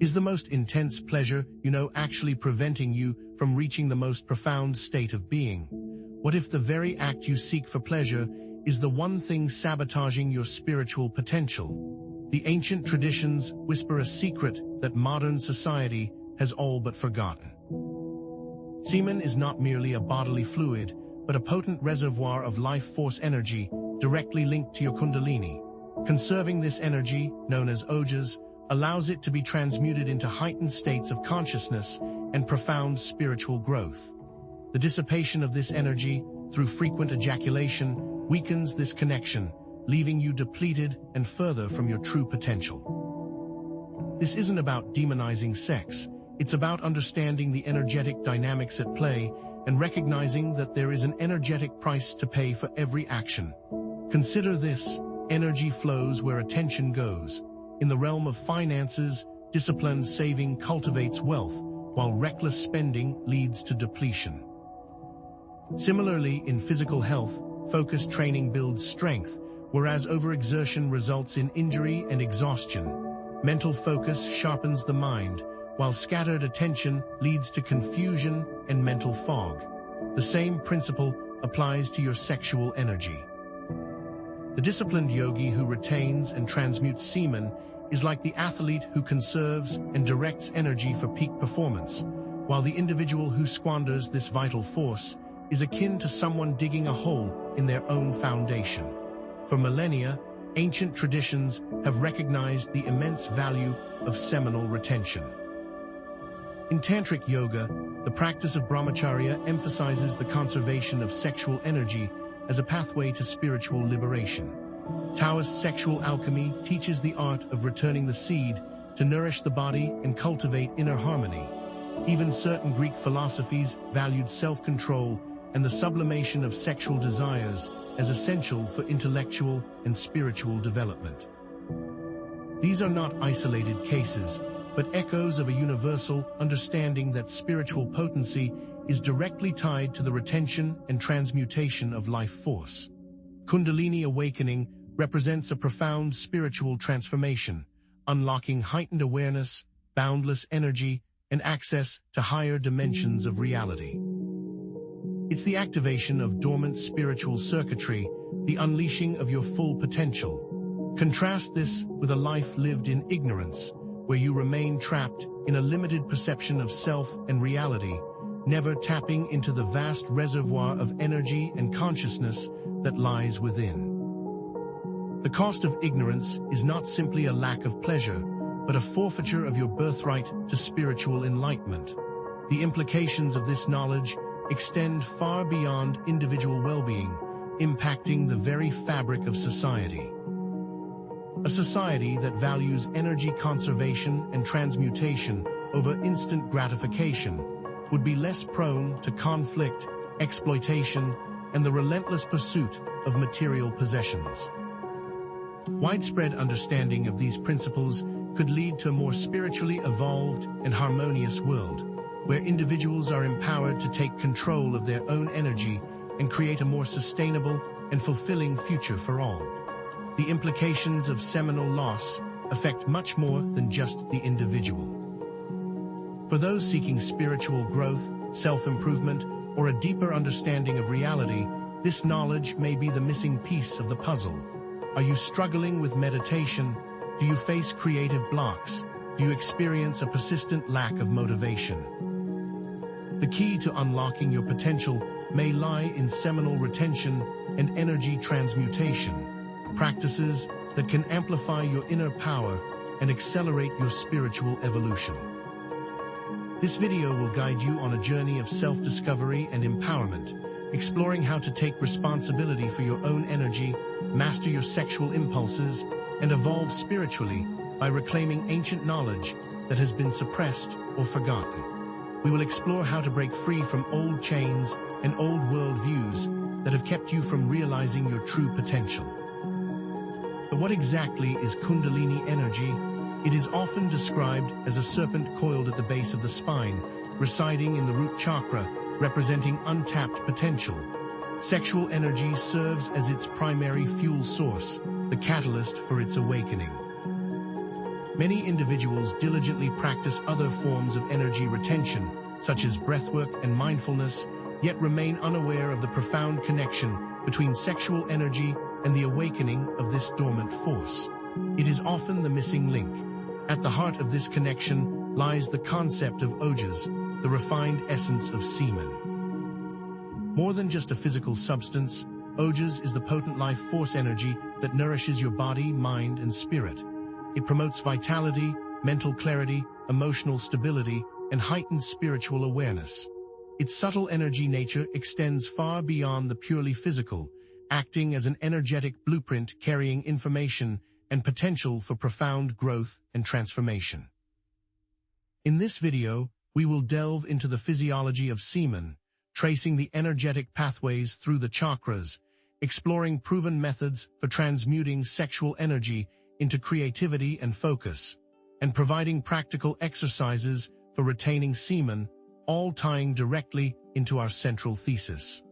Is the most intense pleasure you know actually preventing you from reaching the most profound state of being? What if the very act you seek for pleasure is the one thing sabotaging your spiritual potential? The ancient traditions whisper a secret that modern society has all but forgotten. Semen is not merely a bodily fluid, but a potent reservoir of life force energy directly linked to your kundalini. Conserving this energy, known as ojas, allows it to be transmuted into heightened states of consciousness and profound spiritual growth. The dissipation of this energy, through frequent ejaculation, weakens this connection, leaving you depleted and further from your true potential. This isn't about demonizing sex. It's about understanding the energetic dynamics at play and recognizing that there is an energetic price to pay for every action. Consider this: energy flows where attention goes. In the realm of finances, disciplined saving cultivates wealth, while reckless spending leads to depletion. Similarly, in physical health, focused training builds strength, whereas overexertion results in injury and exhaustion. Mental focus sharpens the mind, while scattered attention leads to confusion and mental fog. The same principle applies to your sexual energy. The disciplined yogi who retains and transmutes semen is like the athlete who conserves and directs energy for peak performance, while the individual who squanders this vital force is akin to someone digging a hole in their own foundation. For millennia, ancient traditions have recognized the immense value of seminal retention. In Tantric Yoga, the practice of brahmacharya emphasizes the conservation of sexual energy as a pathway to spiritual liberation. Taoist sexual alchemy teaches the art of returning the seed to nourish the body and cultivate inner harmony. Even certain Greek philosophies valued self-control and the sublimation of sexual desires as essential for intellectual and spiritual development. These are not isolated cases, but echoes of a universal understanding that spiritual potency is directly tied to the retention and transmutation of life force. Kundalini awakening represents a profound spiritual transformation, unlocking heightened awareness, boundless energy, and access to higher dimensions of reality. It's the activation of dormant spiritual circuitry, the unleashing of your full potential. Contrast this with a life lived in ignorance, where you remain trapped in a limited perception of self and reality, never tapping into the vast reservoir of energy and consciousness that lies within. The cost of ignorance is not simply a lack of pleasure, but a forfeiture of your birthright to spiritual enlightenment. The implications of this knowledge extend far beyond individual well-being, impacting the very fabric of society. A society that values energy conservation and transmutation over instant gratification would be less prone to conflict, exploitation, and the relentless pursuit of material possessions. Widespread understanding of these principles could lead to a more spiritually evolved and harmonious world, where individuals are empowered to take control of their own energy and create a more sustainable and fulfilling future for all. The implications of seminal loss affect much more than just the individual. For those seeking spiritual growth, self-improvement, or a deeper understanding of reality, this knowledge may be the missing piece of the puzzle. Are you struggling with meditation? Do you face creative blocks? Do you experience a persistent lack of motivation? The key to unlocking your potential may lie in seminal retention and energy transmutation, practices that can amplify your inner power and accelerate your spiritual evolution. This video will guide you on a journey of self-discovery and empowerment, exploring how to take responsibility for your own energy, master your sexual impulses, and evolve spiritually by reclaiming ancient knowledge that has been suppressed or forgotten. We will explore how to break free from old chains and old worldviews that have kept you from realizing your true potential. But what exactly is Kundalini energy? It is often described as a serpent coiled at the base of the spine, residing in the root chakra, representing untapped potential. Sexual energy serves as its primary fuel source, the catalyst for its awakening. Many individuals diligently practice other forms of energy retention, such as breathwork and mindfulness, yet remain unaware of the profound connection between sexual energy and the awakening of this dormant force. It is often the missing link. At the heart of this connection lies the concept of ojas, the refined essence of semen. More than just a physical substance, ojas is the potent life force energy that nourishes your body, mind, and spirit. It promotes vitality, mental clarity, emotional stability, and heightened spiritual awareness. Its subtle energy nature extends far beyond the purely physical, acting as an energetic blueprint carrying information and potential for profound growth and transformation. In this video, we will delve into the physiology of semen, tracing the energetic pathways through the chakras, exploring proven methods for transmuting sexual energy into creativity and focus, and providing practical exercises for retaining semen, all tying directly into our central thesis.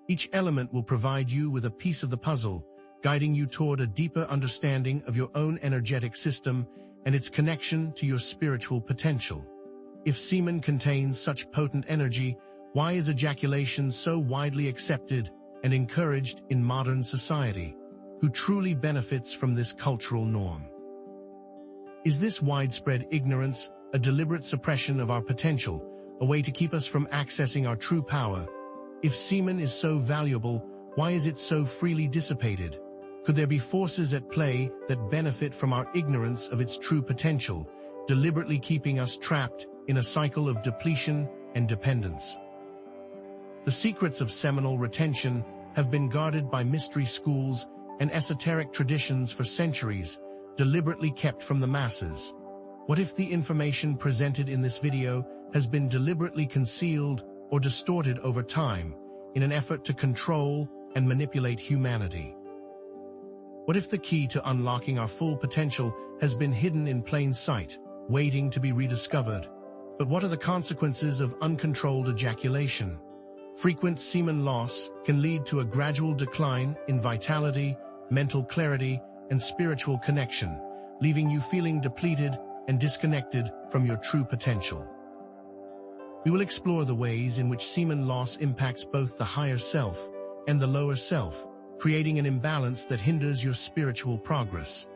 Each element will provide you with a piece of the puzzle, guiding you toward a deeper understanding of your own energetic system and its connection to your spiritual potential. If semen contains such potent energy, why is ejaculation so widely accepted and encouraged in modern society? Who truly benefits from this cultural norm? Is this widespread ignorance a deliberate suppression of our potential, a way to keep us from accessing our true power? If semen is so valuable, why is it so freely dissipated? Could there be forces at play that benefit from our ignorance of its true potential, deliberately keeping us trapped in a cycle of depletion and dependence? The secrets of seminal retention have been guarded by mystery schools and esoteric traditions for centuries, deliberately kept from the masses. What if the information presented in this video has been deliberately concealed or distorted over time in an effort to control and manipulate humanity? What if the key to unlocking our full potential has been hidden in plain sight, waiting to be rediscovered? But what are the consequences of uncontrolled ejaculation? Frequent semen loss can lead to a gradual decline in vitality, mental clarity, and spiritual connection, leaving you feeling depleted and disconnected from your true potential. We will explore the ways in which semen loss impacts both the higher self and the lower self, creating an imbalance that hinders your spiritual progress.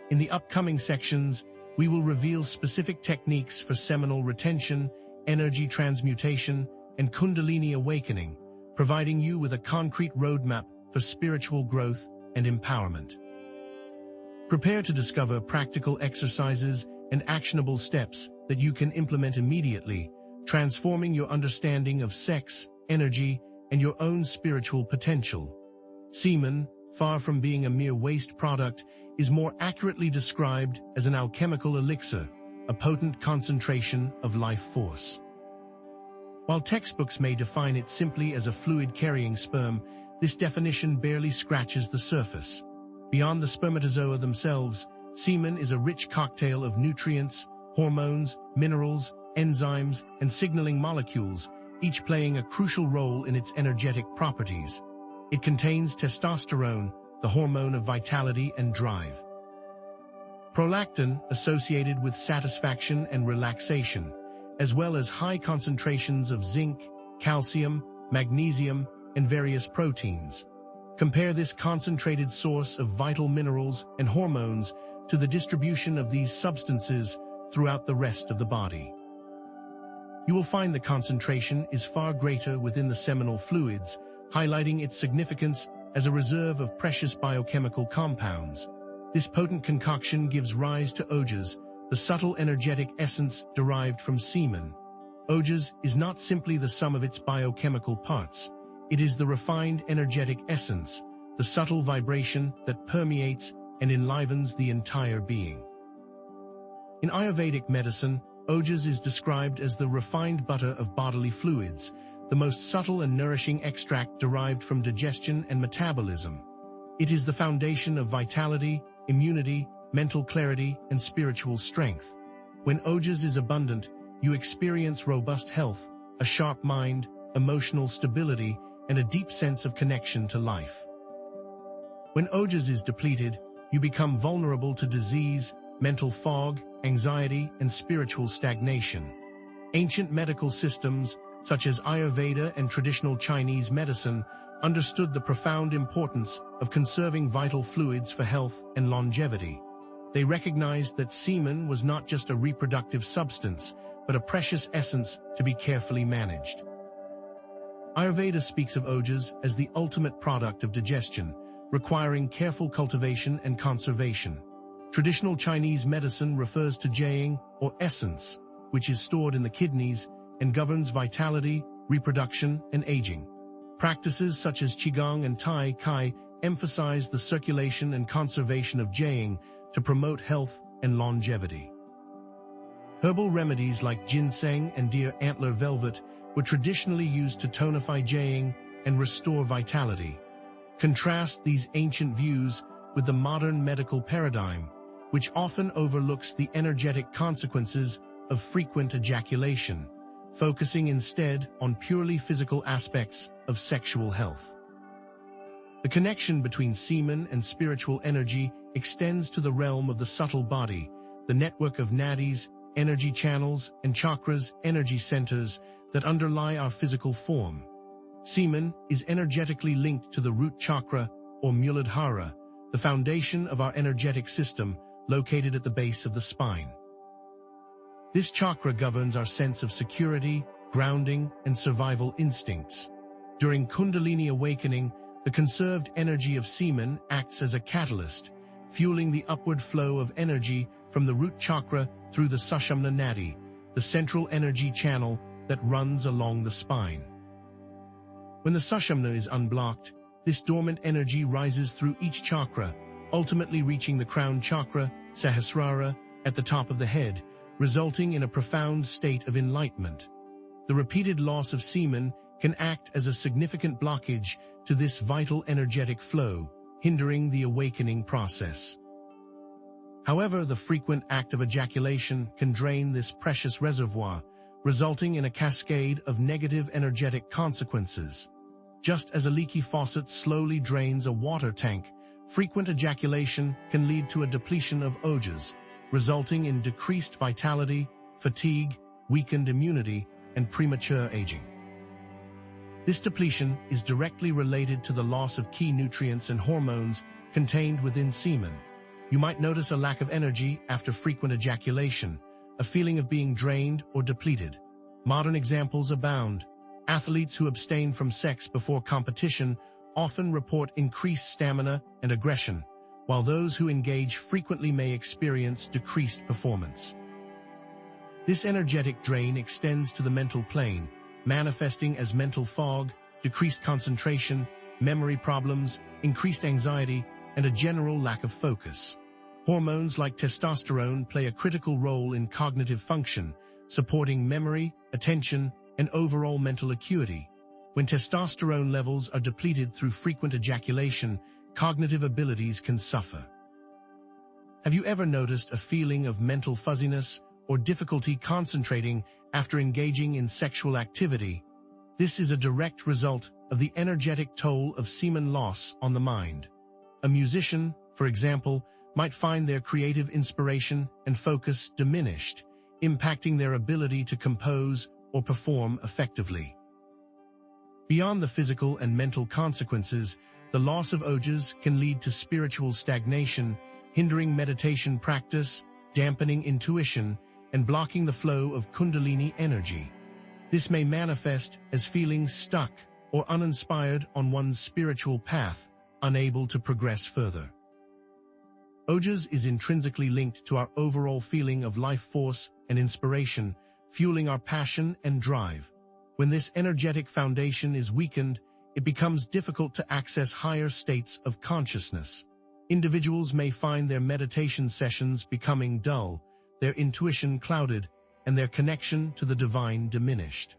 In the upcoming sections, we will reveal specific techniques for seminal retention, energy transmutation, and Kundalini awakening, providing you with a concrete roadmap for spiritual growth and empowerment. Prepare to discover practical exercises and actionable steps that you can implement immediately, transforming your understanding of sex, energy, and your own spiritual potential. Semen, far from being a mere waste product, is more accurately described as an alchemical elixir, a potent concentration of life force. While textbooks may define it simply as a fluid carrying sperm, this definition barely scratches the surface. Beyond the spermatozoa themselves, semen is a rich cocktail of nutrients, hormones, minerals, enzymes, and signaling molecules, each playing a crucial role in its energetic properties. It contains testosterone, the hormone of vitality and drive. Prolactin, associated with satisfaction and relaxation, as well as high concentrations of zinc, calcium, magnesium, and various proteins. Compare this concentrated source of vital minerals and hormones to the distribution of these substances throughout the rest of the body. You will find the concentration is far greater within the seminal fluids, highlighting its significance as a reserve of precious biochemical compounds. This potent concoction gives rise to ojas, the subtle energetic essence derived from semen. Ojas is not simply the sum of its biochemical parts. It is the refined energetic essence, the subtle vibration that permeates and enlivens the entire being. In Ayurvedic medicine, ojas is described as the refined butter of bodily fluids, the most subtle and nourishing extract derived from digestion and metabolism. It is the foundation of vitality, immunity, mental clarity, and spiritual strength. When ojas is abundant, you experience robust health, a sharp mind, emotional stability, and a deep sense of connection to life. When ojas is depleted, you become vulnerable to disease, mental fog, anxiety, and spiritual stagnation. Ancient medical systems, such as Ayurveda and traditional Chinese medicine, understood the profound importance of conserving vital fluids for health and longevity. They recognized that semen was not just a reproductive substance, but a precious essence to be carefully managed. Ayurveda speaks of ojas as the ultimate product of digestion, requiring careful cultivation and conservation. Traditional Chinese medicine refers to jing, or essence, which is stored in the kidneys and governs vitality, reproduction, and aging. Practices such as Qigong and Tai Chi emphasize the circulation and conservation of jing to promote health and longevity. Herbal remedies like ginseng and deer antler velvet were traditionally used to tonify jing and restore vitality. Contrast these ancient views with the modern medical paradigm, which often overlooks the energetic consequences of frequent ejaculation, focusing instead on purely physical aspects of sexual health. The connection between semen and spiritual energy extends to the realm of the subtle body, the network of nadis, energy channels, and chakras, energy centers, that underlie our physical form. Semen is energetically linked to the root chakra, or Muladhara, the foundation of our energetic system, located at the base of the spine. This chakra governs our sense of security, grounding, and survival instincts. During Kundalini awakening, the conserved energy of semen acts as a catalyst, fueling the upward flow of energy from the root chakra through the Sushumna Nadi, the central energy channel that runs along the spine. When the Sushumna is unblocked, this dormant energy rises through each chakra, ultimately reaching the crown chakra, Sahasrara, at the top of the head, resulting in a profound state of enlightenment. The repeated loss of semen can act as a significant blockage to this vital energetic flow, hindering the awakening process. However, the frequent act of ejaculation can drain this precious reservoir, resulting in a cascade of negative energetic consequences. Just as a leaky faucet slowly drains a water tank, frequent ejaculation can lead to a depletion of ojas, resulting in decreased vitality, fatigue, weakened immunity, and premature aging. This depletion is directly related to the loss of key nutrients and hormones contained within semen. You might notice a lack of energy after frequent ejaculation, a feeling of being drained or depleted. Modern examples abound. Athletes who abstain from sex before competition often report increased stamina and aggression, while those who engage frequently may experience decreased performance. This energetic drain extends to the mental plane, manifesting as mental fog, decreased concentration, memory problems, increased anxiety, and a general lack of focus. Hormones like testosterone play a critical role in cognitive function, supporting memory, attention, and overall mental acuity. When testosterone levels are depleted through frequent ejaculation, cognitive abilities can suffer. Have you ever noticed a feeling of mental fuzziness or difficulty concentrating after engaging in sexual activity? This is a direct result of the energetic toll of semen loss on the mind. A musician, for example, might find their creative inspiration and focus diminished, impacting their ability to compose or perform effectively. Beyond the physical and mental consequences, the loss of ojas can lead to spiritual stagnation, hindering meditation practice, dampening intuition, and blocking the flow of Kundalini energy. This may manifest as feeling stuck or uninspired on one's spiritual path, unable to progress further. Ojas is intrinsically linked to our overall feeling of life force and inspiration, fueling our passion and drive. When this energetic foundation is weakened, it becomes difficult to access higher states of consciousness. Individuals may find their meditation sessions becoming dull, their intuition clouded, and their connection to the divine diminished.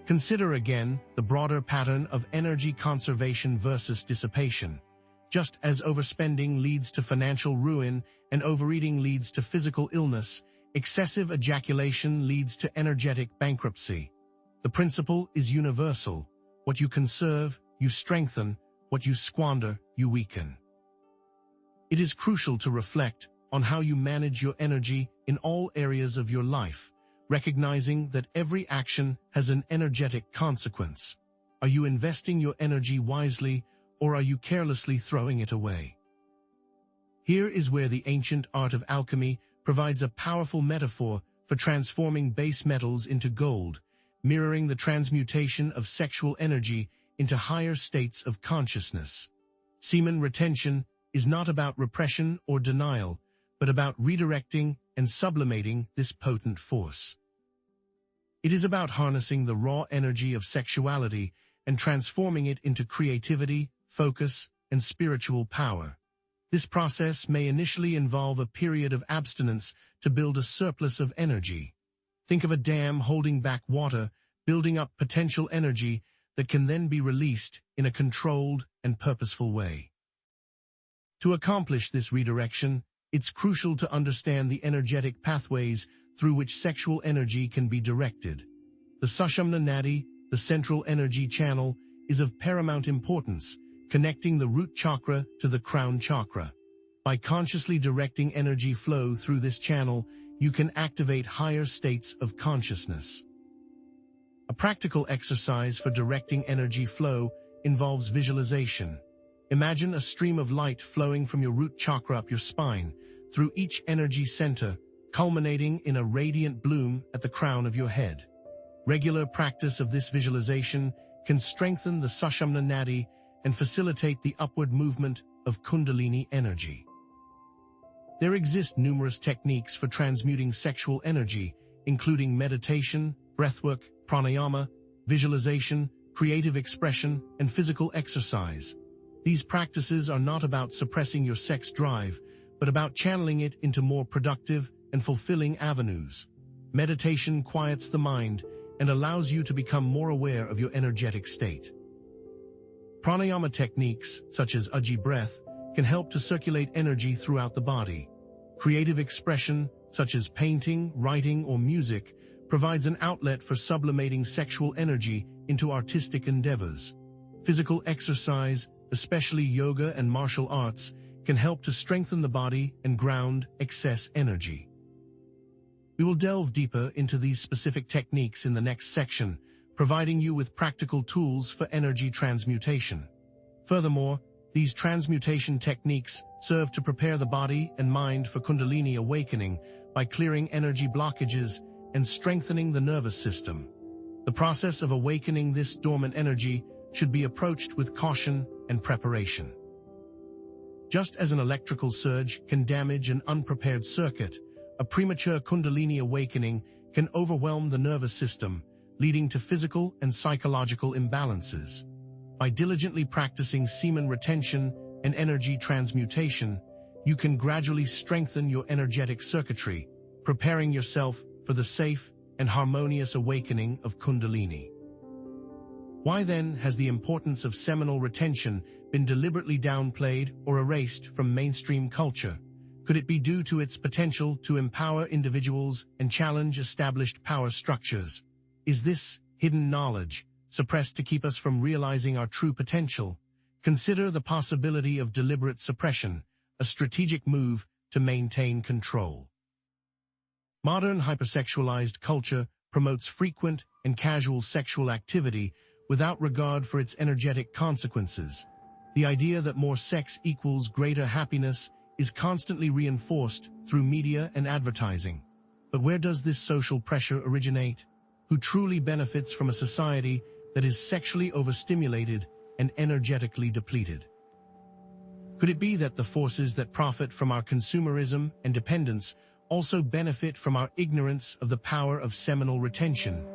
Consider again the broader pattern of energy conservation versus dissipation. Just as overspending leads to financial ruin and overeating leads to physical illness, excessive ejaculation leads to energetic bankruptcy. The principle is universal. What you conserve, you strengthen. What you squander, you weaken. It is crucial to reflect on how you manage your energy in all areas of your life, recognizing that every action has an energetic consequence. Are you investing your energy wisely, or are you carelessly throwing it away? Here is where the ancient art of alchemy provides a powerful metaphor for transforming base metals into gold, mirroring the transmutation of sexual energy into higher states of consciousness. Semen retention is not about repression or denial, but about redirecting and sublimating this potent force. It is about harnessing the raw energy of sexuality and transforming it into creativity, focus, and spiritual power. This process may initially involve a period of abstinence to build a surplus of energy. Think of a dam holding back water, building up potential energy that can then be released in a controlled and purposeful way. To accomplish this redirection, it's crucial to understand the energetic pathways through which sexual energy can be directed. The Sushumna Nadi, the central energy channel, is of paramount importance, connecting the root chakra to the crown chakra. By consciously directing energy flow through this channel, you can activate higher states of consciousness. A practical exercise for directing energy flow involves visualization. Imagine a stream of light flowing from your root chakra up your spine, through each energy center, culminating in a radiant bloom at the crown of your head. Regular practice of this visualization can strengthen the Sushumna Nadi and facilitate the upward movement of Kundalini energy. There exist numerous techniques for transmuting sexual energy, including meditation, breathwork, pranayama, visualization, creative expression, and physical exercise. These practices are not about suppressing your sex drive, but about channeling it into more productive and fulfilling avenues. Meditation quiets the mind and allows you to become more aware of your energetic state. Pranayama techniques, such as Ujjayi breath, can help to circulate energy throughout the body. Creative expression, such as painting, writing, or music, provides an outlet for sublimating sexual energy into artistic endeavors. Physical exercise, especially yoga and martial arts, can help to strengthen the body and ground excess energy. We will delve deeper into these specific techniques in the next section, providing you with practical tools for energy transmutation. Furthermore, these transmutation techniques serve to prepare the body and mind for Kundalini awakening by clearing energy blockages and strengthening the nervous system. The process of awakening this dormant energy should be approached with caution and preparation. Just as an electrical surge can damage an unprepared circuit, a premature Kundalini awakening can overwhelm the nervous system, leading to physical and psychological imbalances. By diligently practicing semen retention and energy transmutation, you can gradually strengthen your energetic circuitry, preparing yourself for the safe and harmonious awakening of Kundalini. Why then has the importance of seminal retention been deliberately downplayed or erased from mainstream culture? Could it be due to its potential to empower individuals and challenge established power structures? Is this hidden knowledge suppressed to keep us from realizing our true potential? Consider the possibility of deliberate suppression, a strategic move to maintain control. Modern hypersexualized culture promotes frequent and casual sexual activity without regard for its energetic consequences. The idea that more sex equals greater happiness is constantly reinforced through media and advertising. But where does this social pressure originate? Who truly benefits from a society that is sexually overstimulated and energetically depleted? Could it be that the forces that profit from our consumerism and dependence also benefit from our ignorance of the power of seminal retention?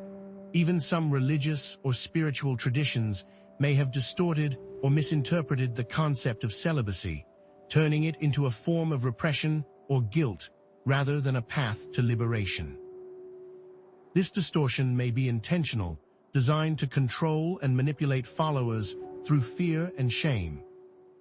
Even some religious or spiritual traditions may have distorted or misinterpreted the concept of celibacy, turning it into a form of repression or guilt rather than a path to liberation. This distortion may be intentional, designed to control and manipulate followers through fear and shame.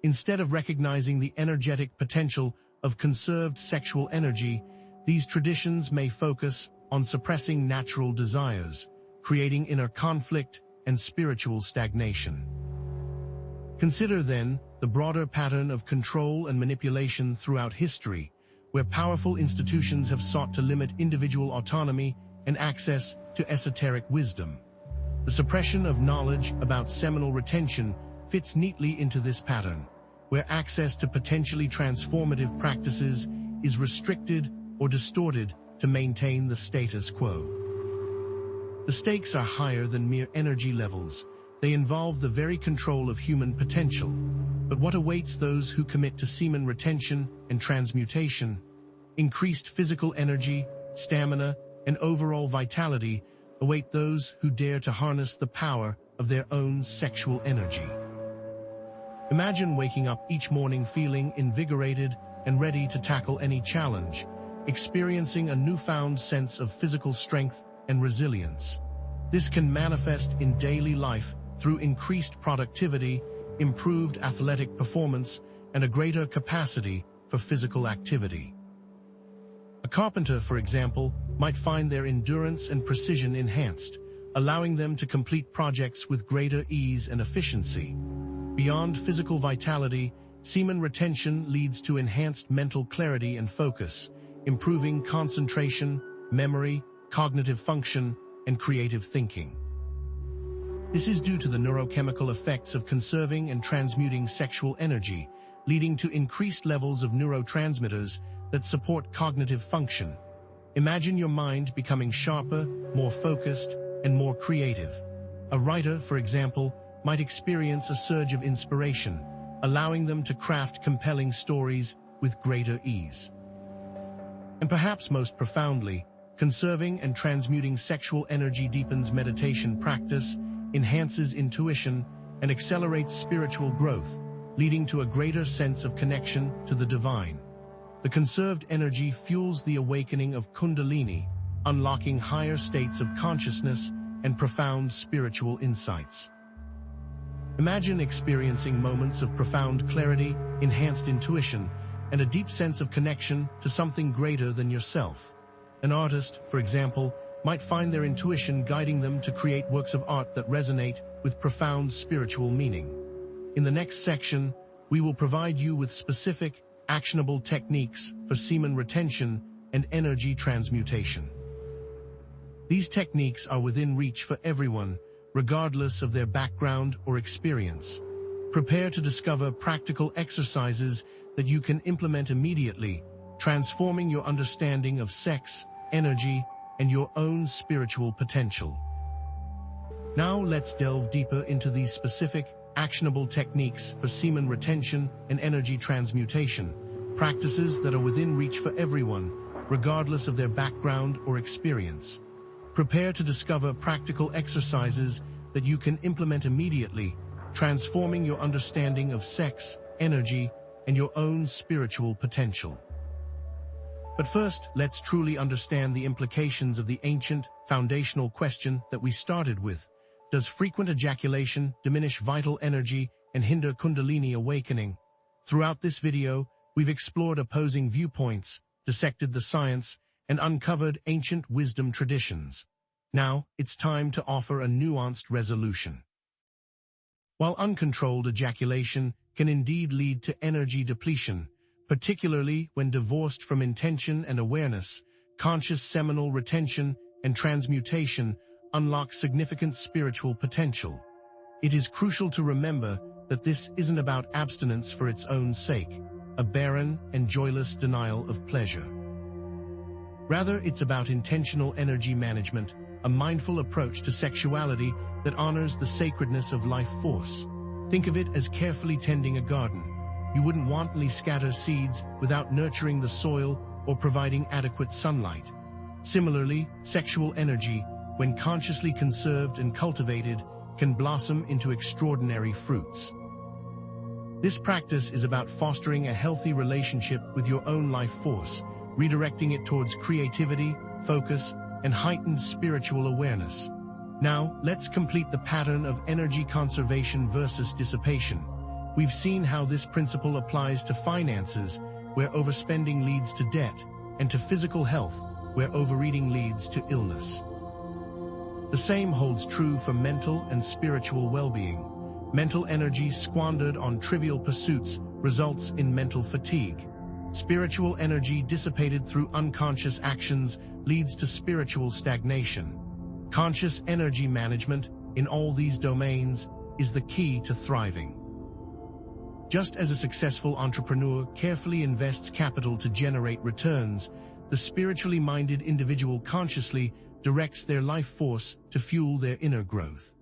Instead of recognizing the energetic potential of conserved sexual energy, these traditions may focus on suppressing natural desires, creating inner conflict and spiritual stagnation. Consider then the broader pattern of control and manipulation throughout history, where powerful institutions have sought to limit individual autonomy and access to esoteric wisdom. The suppression of knowledge about seminal retention fits neatly into this pattern, where access to potentially transformative practices is restricted or distorted to maintain the status quo. The stakes are higher than mere energy levels. They involve the very control of human potential. But what awaits those who commit to semen retention and transmutation? Increased physical energy, stamina, and overall vitality await those who dare to harness the power of their own sexual energy. Imagine waking up each morning feeling invigorated and ready to tackle any challenge, experiencing a newfound sense of physical strength and resilience. This can manifest in daily life through increased productivity, improved athletic performance, and a greater capacity for physical activity. A carpenter, for example, might find their endurance and precision enhanced, allowing them to complete projects with greater ease and efficiency. Beyond physical vitality, semen retention leads to enhanced mental clarity and focus, improving concentration, memory, cognitive function, and creative thinking. This is due to the neurochemical effects of conserving and transmuting sexual energy, leading to increased levels of neurotransmitters that support cognitive function. Imagine your mind becoming sharper, more focused, and more creative. A writer, for example, might experience a surge of inspiration, allowing them to craft compelling stories with greater ease. And perhaps most profoundly, conserving and transmuting sexual energy deepens meditation practice, enhances intuition, and accelerates spiritual growth, leading to a greater sense of connection to the divine. The conserved energy fuels the awakening of Kundalini, unlocking higher states of consciousness and profound spiritual insights. Imagine experiencing moments of profound clarity, enhanced intuition, and a deep sense of connection to something greater than yourself. An artist, for example, might find their intuition guiding them to create works of art that resonate with profound spiritual meaning. In the next section, we will provide you with specific, actionable techniques for semen retention and energy transmutation. These techniques are within reach for everyone, regardless of their background or experience. Prepare to discover practical exercises that you can implement immediately, transforming your understanding of sex, energy, and your own spiritual potential. Now let's delve deeper into these specific, actionable techniques for semen retention and energy transmutation, practices that are within reach for everyone, regardless of their background or experience. Prepare to discover practical exercises that you can implement immediately, transforming your understanding of sex, energy, and your own spiritual potential. But first, let's truly understand the implications of the ancient, foundational question that we started with. Does frequent ejaculation diminish vital energy and hinder Kundalini awakening? Throughout this video, we've explored opposing viewpoints, dissected the science, and uncovered ancient wisdom traditions. Now, it's time to offer a nuanced resolution. While uncontrolled ejaculation can indeed lead to energy depletion, particularly when divorced from intention and awareness, conscious seminal retention and transmutation unlock significant spiritual potential. It is crucial to remember that this isn't about abstinence for its own sake, a barren and joyless denial of pleasure. Rather, it's about intentional energy management, a mindful approach to sexuality that honors the sacredness of life force. Think of it as carefully tending a garden. You wouldn't wantonly scatter seeds without nurturing the soil or providing adequate sunlight. Similarly, sexual energy, when consciously conserved and cultivated, can blossom into extraordinary fruits. This practice is about fostering a healthy relationship with your own life force, redirecting it towards creativity, focus, and heightened spiritual awareness. Now, let's complete the pattern of energy conservation versus dissipation. We've seen how this principle applies to finances, where overspending leads to debt, and to physical health, where overeating leads to illness. The same holds true for mental and spiritual well-being. Mental energy squandered on trivial pursuits results in mental fatigue. Spiritual energy dissipated through unconscious actions leads to spiritual stagnation. Conscious energy management in all these domains is the key to thriving. Just as a successful entrepreneur carefully invests capital to generate returns, the spiritually minded individual consciously directs their life force to fuel their inner growth.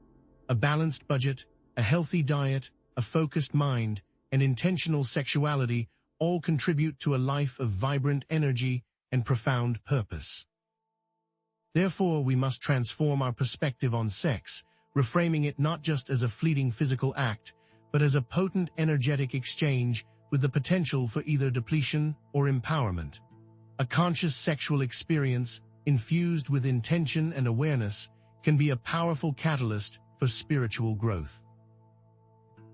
A balanced budget, a healthy diet, a focused mind, and intentional sexuality all contribute to a life of vibrant energy and profound purpose. Therefore, we must transform our perspective on sex, reframing it not just as a fleeting physical act, but as a potent energetic exchange with the potential for either depletion or empowerment. A conscious sexual experience, infused with intention and awareness, can be a powerful catalyst for spiritual growth.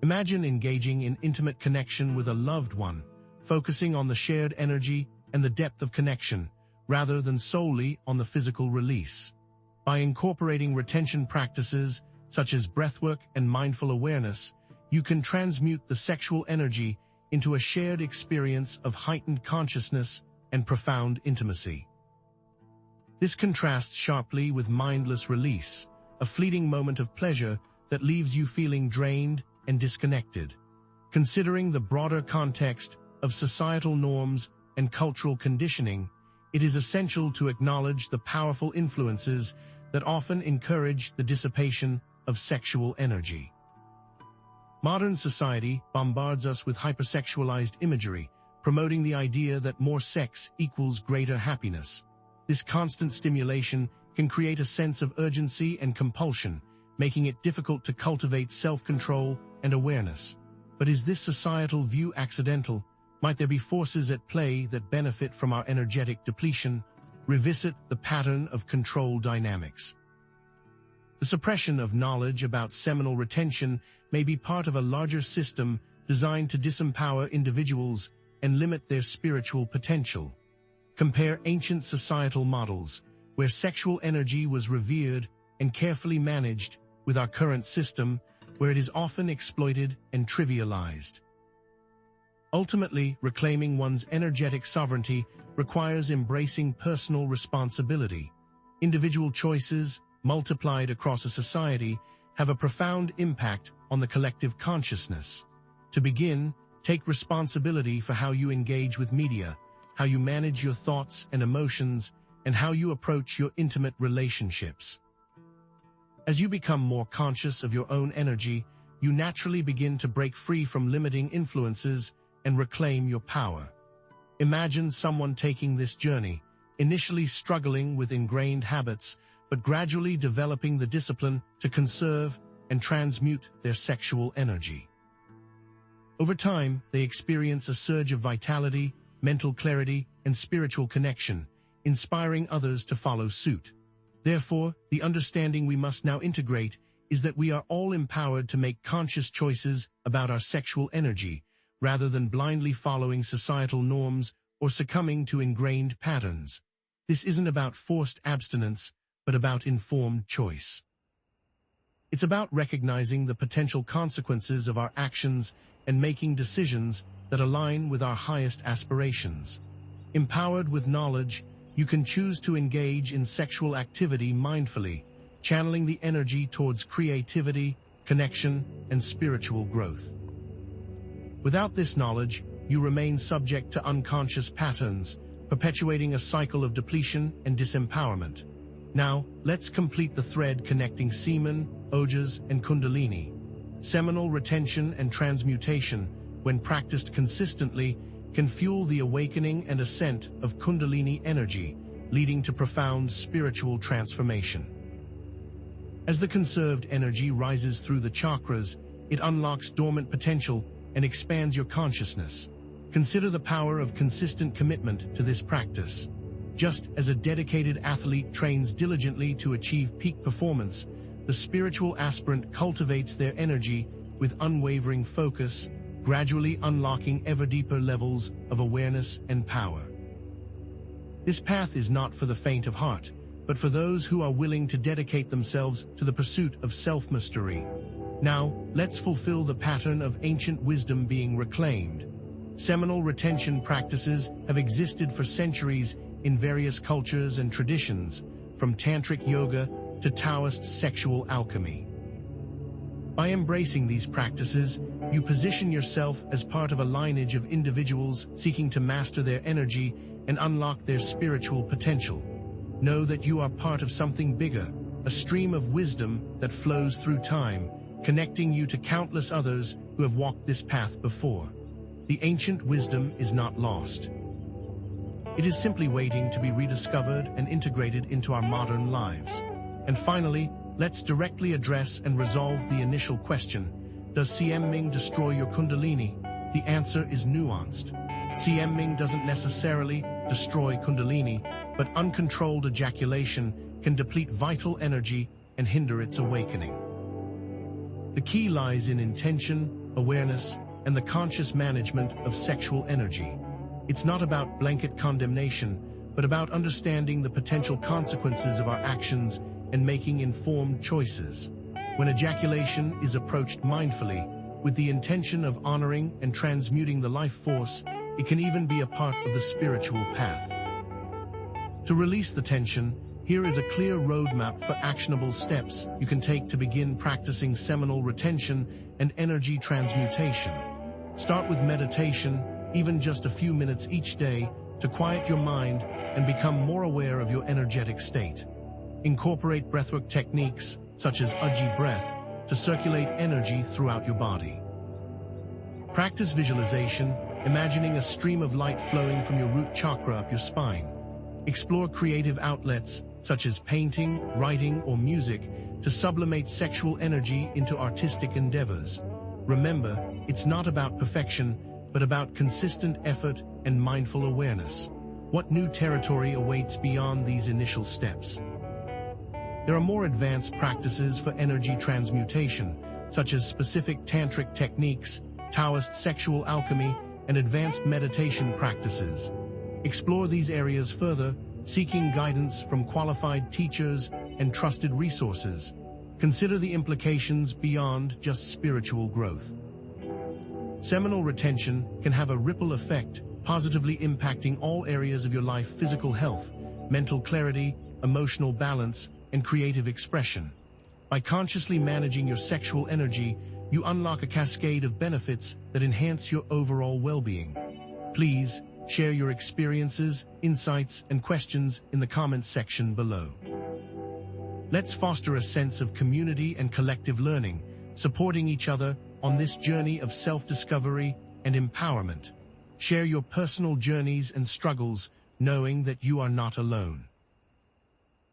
Imagine engaging in intimate connection with a loved one, focusing on the shared energy and the depth of connection, rather than solely on the physical release. By incorporating retention practices, such as breathwork and mindful awareness, you can transmute the sexual energy into a shared experience of heightened consciousness and profound intimacy. This contrasts sharply with mindless release, a fleeting moment of pleasure that leaves you feeling drained and disconnected. Considering the broader context of societal norms and cultural conditioning, it is essential to acknowledge the powerful influences that often encourage the dissipation of sexual energy. Modern society bombards us with hypersexualized imagery, promoting the idea that more sex equals greater happiness. This constant stimulation can create a sense of urgency and compulsion, making it difficult to cultivate self-control and awareness. But is this societal view accidental? Might there be forces at play that benefit from our energetic depletion? Revisit the pattern of control dynamics. The suppression of knowledge about seminal retention may be part of a larger system designed to disempower individuals and limit their spiritual potential. Compare ancient societal models, where sexual energy was revered and carefully managed, with our current system, where it is often exploited and trivialized. Ultimately, reclaiming one's energetic sovereignty requires embracing personal responsibility. Individual choices, multiplied across a society, have a profound impact on the collective consciousness. To begin, take responsibility for how you engage with media, how you manage your thoughts and emotions, and how you approach your intimate relationships. As you become more conscious of your own energy, you naturally begin to break free from limiting influences and reclaim your power. Imagine someone taking this journey, initially struggling with ingrained habits, but gradually developing the discipline to conserve and transmute their sexual energy. Over time, they experience a surge of vitality, mental clarity, and spiritual connection, inspiring others to follow suit. Therefore, the understanding we must now integrate is that we are all empowered to make conscious choices about our sexual energy, rather than blindly following societal norms or succumbing to ingrained patterns. This isn't about forced abstinence, but about informed choice. It's about recognizing the potential consequences of our actions and making decisions that align with our highest aspirations. Empowered with knowledge, you can choose to engage in sexual activity mindfully, channeling the energy towards creativity, connection, and spiritual growth. Without this knowledge, you remain subject to unconscious patterns, perpetuating a cycle of depletion and disempowerment. Now, let's complete the thread connecting semen, ojas, and kundalini. Seminal retention and transmutation, when practiced consistently, can fuel the awakening and ascent of kundalini energy, leading to profound spiritual transformation. As the conserved energy rises through the chakras, it unlocks dormant potential and expands your consciousness. Consider the power of consistent commitment to this practice. Just as a dedicated athlete trains diligently to achieve peak performance, the spiritual aspirant cultivates their energy with unwavering focus, gradually unlocking ever deeper levels of awareness and power. This path is not for the faint of heart, but for those who are willing to dedicate themselves to the pursuit of self-mastery. Now, let's fulfill the pattern of ancient wisdom being reclaimed. Seminal retention practices have existed for centuries in various cultures and traditions, from tantric yoga to Taoist sexual alchemy. By embracing these practices, you position yourself as part of a lineage of individuals seeking to master their energy and unlock their spiritual potential. Know that you are part of something bigger, a stream of wisdom that flows through time, connecting you to countless others who have walked this path before. The ancient wisdom is not lost. It is simply waiting to be rediscovered and integrated into our modern lives. And finally, let's directly address and resolve the initial question: does mming destroy your Kundalini? The answer is nuanced. Mming doesn't necessarily destroy Kundalini, but uncontrolled ejaculation can deplete vital energy and hinder its awakening. The key lies in intention, awareness, and the conscious management of sexual energy. It's not about blanket condemnation, but about understanding the potential consequences of our actions and making informed choices. When ejaculation is approached mindfully, with the intention of honoring and transmuting the life force, it can even be a part of the spiritual path. To release the tension, here is a clear roadmap for actionable steps you can take to begin practicing seminal retention and energy transmutation. Start with meditation, even just a few minutes each day, to quiet your mind and become more aware of your energetic state. Incorporate breathwork techniques, such as Ujjayi breath, to circulate energy throughout your body. Practice visualization, imagining a stream of light flowing from your root chakra up your spine. Explore creative outlets, such as painting, writing, or music, to sublimate sexual energy into artistic endeavors. Remember, it's not about perfection, but about consistent effort and mindful awareness. What new territory awaits beyond these initial steps? There are more advanced practices for energy transmutation, such as specific tantric techniques, Taoist sexual alchemy, and advanced meditation practices. Explore these areas further, seeking guidance from qualified teachers and trusted resources. Consider the implications beyond just spiritual growth. Seminal retention can have a ripple effect, positively impacting all areas of your life: physical health, mental clarity, emotional balance, and creative expression. By consciously managing your sexual energy, you unlock a cascade of benefits that enhance your overall well-being. Please share your experiences, insights, and questions in the comments section below. Let's foster a sense of community and collective learning, supporting each other on this journey of self-discovery and empowerment. Share your personal journeys and struggles, knowing that you are not alone.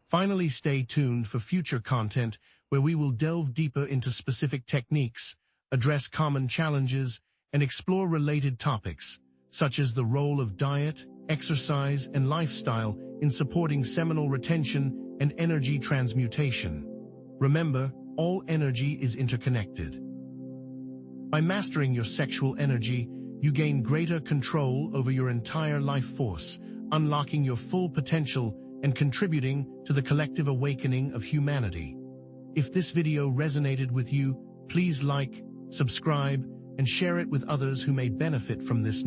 Finally, stay tuned for future content where we will delve deeper into specific techniques, address common challenges, and explore related topics, such as the role of diet, exercise, and lifestyle in supporting seminal retention and energy transmutation. Remember, all energy is interconnected. By mastering your sexual energy, you gain greater control over your entire life force, unlocking your full potential and contributing to the collective awakening of humanity. If this video resonated with you, please like, subscribe, and share it with others who may benefit from this